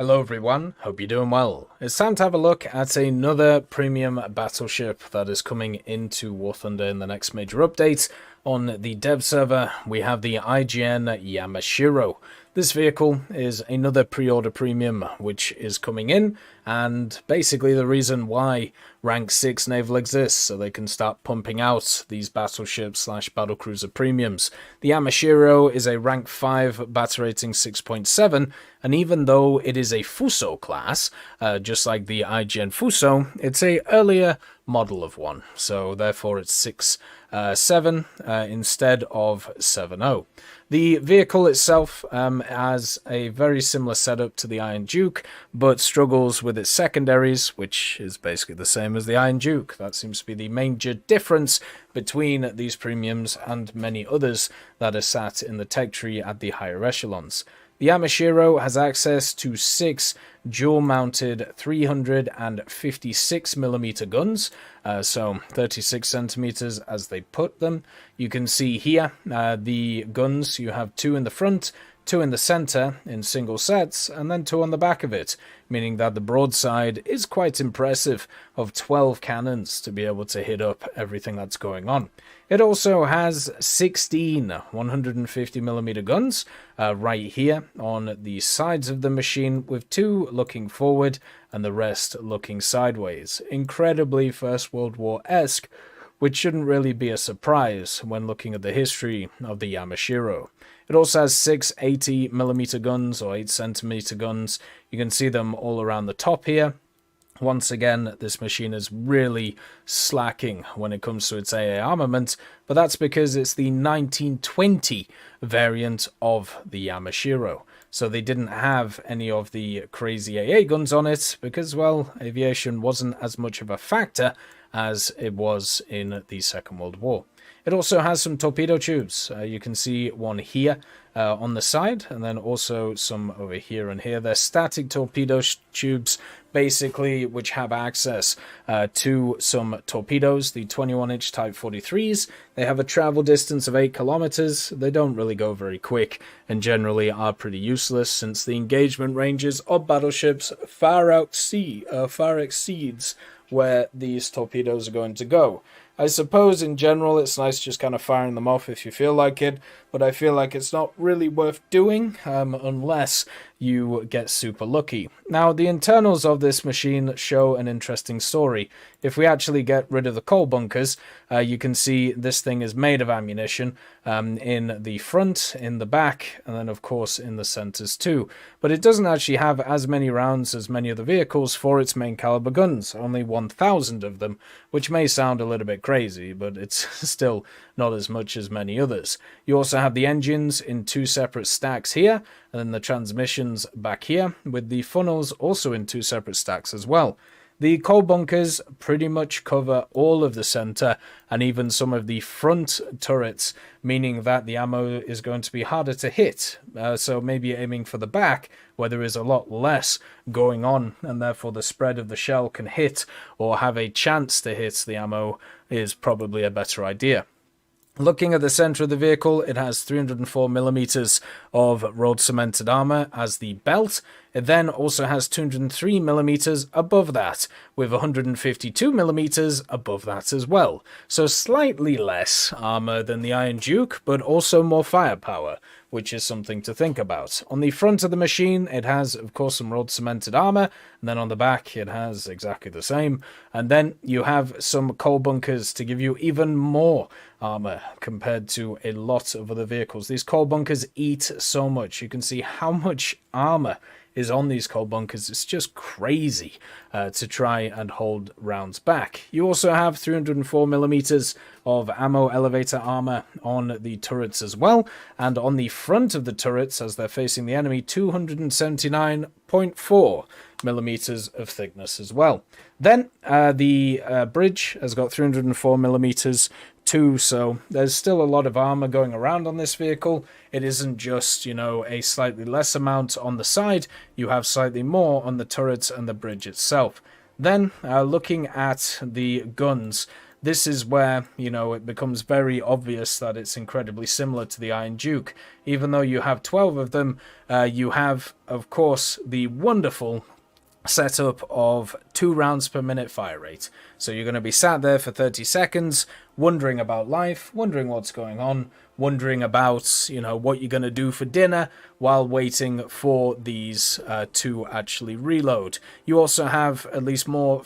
Hello everyone, hope you're doing well. It's time to have a look at another premium battleship that is coming into War Thunder in the next major update. On the dev server, we have the IJN Yamashiro. This vehicle is another pre-order premium which is coming in, and basically the reason why rank 6 naval exists, so they can start pumping out these battleship slash battlecruiser premiums. The Yamashiro is a rank 5 battle rating 6.7, and even though it is a Fuso class, just like the IGN Fuso, it's a earlier model of one, so therefore it's 6.7 instead of 7.0. The vehicle itself has a very similar setup to the Iron Duke, but struggles with its secondaries, which is basically the same as the Iron Duke. That seems to be the major difference between these premiums and many others that are sat in the tech tree at the higher echelons. The Yamashiro has access to 6 dual-mounted 356mm guns, so 36 centimeters as they put them. You can see here the guns. You have 2 in the front, 2 in the center in single sets, and then 2 on the back of it, meaning that the broadside is quite impressive of 12 cannons to be able to hit up everything that's going on. It also has 16 150mm guns right here on the sides of the machine, with 2 looking forward and the rest looking sideways. Incredibly First World War-esque, which shouldn't really be a surprise when looking at the history of the Yamashiro. It also has 6 80mm guns or 8cm guns. You can see them all around the top here. Once again, this machine is really slacking when it comes to its AA armament, but that's because it's the 1920 variant of the Yamashiro. So they didn't have any of the crazy AA guns on it because, well, aviation wasn't as much of a factor as it was in the Second World War. It also has some torpedo tubes. You can see one here on the side, and then also some over here and here. They're static torpedo tubes, basically, which have access to some torpedoes, the 21-inch Type 43s. They have a travel distance of 8 kilometers. They don't really go very quick and generally are pretty useless, since the engagement ranges of battleships far exceeds where these torpedoes are going to go. I suppose in general it's nice just kind of firing them off if you feel like it, but I feel like it's not really worth doing unless you get super lucky. Now, the internals of this machine show an interesting story. If we actually get rid of the coal bunkers, you can see this thing is made of ammunition in the front, in the back, and then of course in the centers too. But it doesn't actually have as many rounds as many of the vehicles for its main caliber guns, only 1,000 of them, which may sound a little bit crazy, but it's still not as much as many others. You also have the engines in 2 separate stacks here, and then the transmissions back here, with the funnels also in 2 separate stacks as well. The coal bunkers pretty much cover all of the center and even some of the front turrets, meaning that the ammo is going to be harder to hit. So maybe aiming for the back, where there is a lot less going on, and therefore the spread of the shell can hit or have a chance to hit the ammo, is probably a better idea. Looking at the center of the vehicle, it has 304mm of road cemented armor as the belt. It then also has 203mm above that, with 152mm above that as well. So slightly less armor than the Iron Duke, but also more firepower, which is something to think about. On the front of the machine, it has, of course, some road cemented armor, and then on the back, it has exactly the same. And then you have some coal bunkers to give you even more armor compared to a lot of other vehicles. These coal bunkers eat so much. You can see how much armor is on these coal bunkers. It's just crazy to try and hold rounds back. You also have 304mm of ammo elevator armor on the turrets as well, and on the front of the turrets as they're facing the enemy, 279.4mm of thickness as well. Then the bridge has got 304mm too, so there's still a lot of armor going around on this vehicle. It isn't just, you know, a slightly less amount on the side. You have slightly more on the turrets and the bridge itself. Then, looking at the guns, this is where, you know, it becomes very obvious that it's incredibly similar to the Iron Duke. Even though you have 12 of them, you have, of course, the wonderful setup of 2 rounds per minute fire rate. So you're going to be sat there for 30 seconds, wondering about life, wondering what's going on, wondering about, you know, what you're going to do for dinner while waiting for these to actually reload. You also have at least more,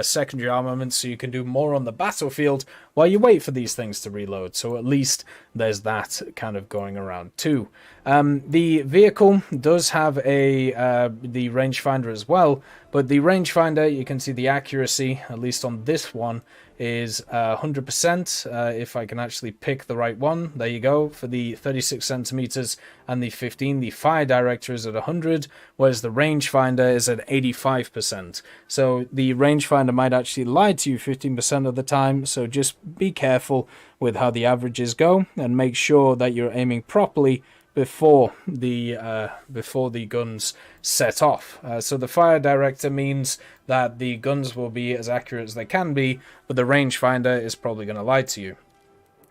secondary armaments, so you can do more on the battlefield while you wait for these things to reload. So at least there's that kind of going around too. The vehicle does have the rangefinder as well, but the rangefinder, you can see the accuracy, at least on this one, is 100%. If I can actually pick the right one, there you go, for the 36 centimeters and the 15. The fire director is at 100, whereas the rangefinder is at 85%. So the rangefinder might actually lie to you 15% of the time, so just be careful with how the averages go and make sure that you're aiming properly before the guns set off. So the fire director means that the guns will be as accurate as they can be, but the rangefinder is probably going to lie to you.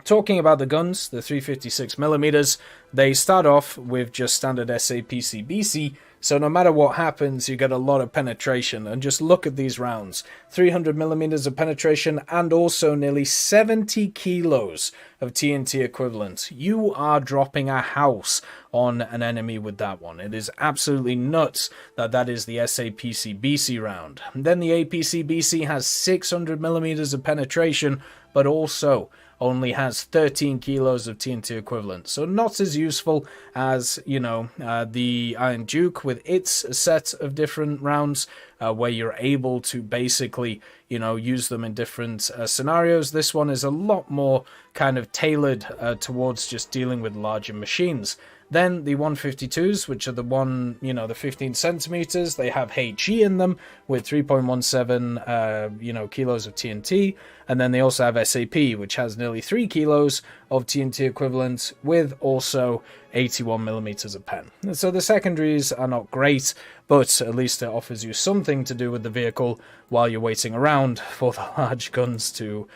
Talking about the guns, the 356mm, they start off with just standard SAPC-BC, so no matter what happens, you get a lot of penetration. And just look at these rounds. 300mm of penetration and also nearly 70 kilos of TNT equivalent. You are dropping a house on an enemy with that one. It is absolutely nuts that that is the SAPC-BC round. And then the APC-BC has 600mm of penetration, but also only has 13 kilos of TNT equivalent. So not as useful as, the Iron Duke with its set of different rounds, where you're able to basically, use them in different scenarios. This one is a lot more kind of tailored towards just dealing with larger machines. Then the 152s, which are the 15 centimeters, they have HE in them with 3.17, kilos of TNT. And then they also have SAP, which has nearly 3 kilos of TNT equivalent with also 81mm of pen. And so the secondaries are not great, but at least it offers you something to do with the vehicle while you're waiting around for the large guns to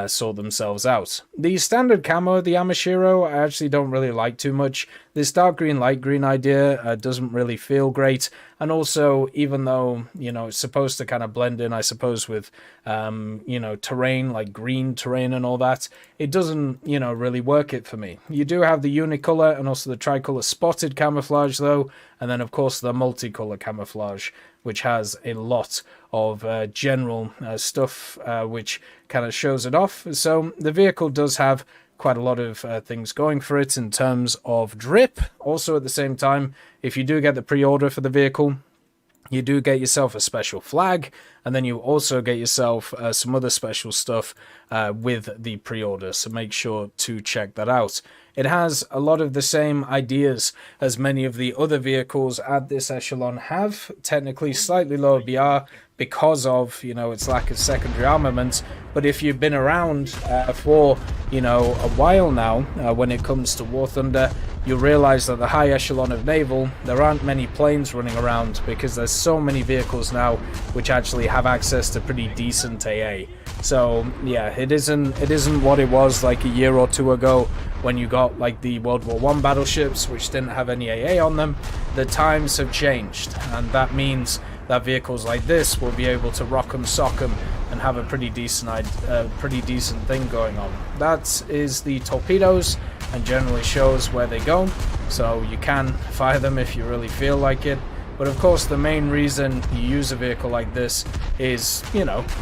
sort themselves out. The standard camo, the Yamashiro, I actually don't really like too much. This dark green, light green idea doesn't really feel great. And also, even though, it's supposed to kind of blend in, I suppose, with, terrain, like green terrain and all that, it doesn't, really work it for me. You do have the unicolor and also the tricolor spotted camouflage, though. And then, of course, the multicolor camouflage, which has a lot of general stuff, which kind of shows it off. So the vehicle does have quite a lot of things going for it in terms of drip. Also, at the same time, if you do get the pre-order for the vehicle, you do get yourself a special flag, and then you also get yourself some other special stuff with the pre-order, so make sure to check that out. It has a lot of the same ideas as many of the other vehicles at this echelon have, technically slightly lower BR because of, its lack of secondary armament. But if you've been around for, a while now, when it comes to War Thunder, you'll realize that the high echelon of Naval, there aren't many planes running around because there's so many vehicles now which actually have access to pretty decent AA. So yeah, it isn't what it was like a year or two ago when you got like the World War I battleships which didn't have any AA on them. The times have changed, and that means that vehicles like this will be able to rock 'em, sock 'em, and have a pretty decent thing going on. That is the torpedoes, and generally shows where they go, so you can fire them if you really feel like it. But of course, the main reason you use a vehicle like this is,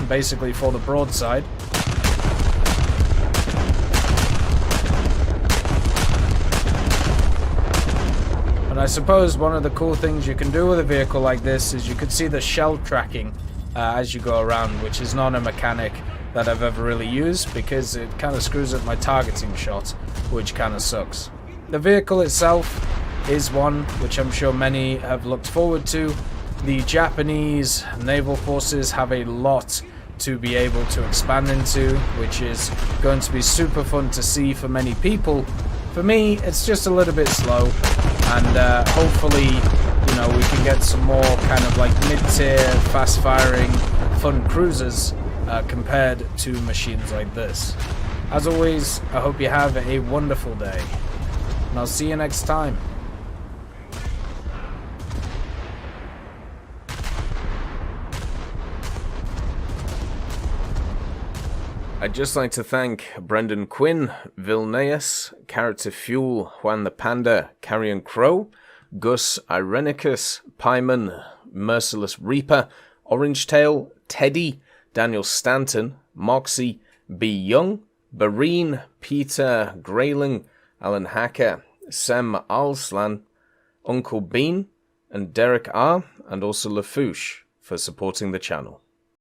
basically for the broadside. And I suppose one of the cool things you can do with a vehicle like this is you could see the shell tracking as you go around, which is not a mechanic that I've ever really used because it kind of screws up my targeting shot, which kind of sucks. The vehicle itself is one which I'm sure many have looked forward to. The Japanese naval forces have a lot to be able to expand into, which is going to be super fun to see for many people. For me, it's just a little bit slow, and hopefully, we can get some more kind of like mid-tier, fast-firing, fun cruisers compared to machines like this. As always, I hope you have a wonderful day, and I'll see you next time. I'd just like to thank Brendan Quinn, Vilneus, Character Fuel, Juan the Panda, Carrion Crow, Gus Irenicus, Pyman, Merciless Reaper, Orange Tail, Teddy, Daniel Stanton, Moxie, B. Young, Bareen, Peter Grayling, Alan Hacker, Sem Alslan, Uncle Bean, and Derek R., and also Lafouche for supporting the channel.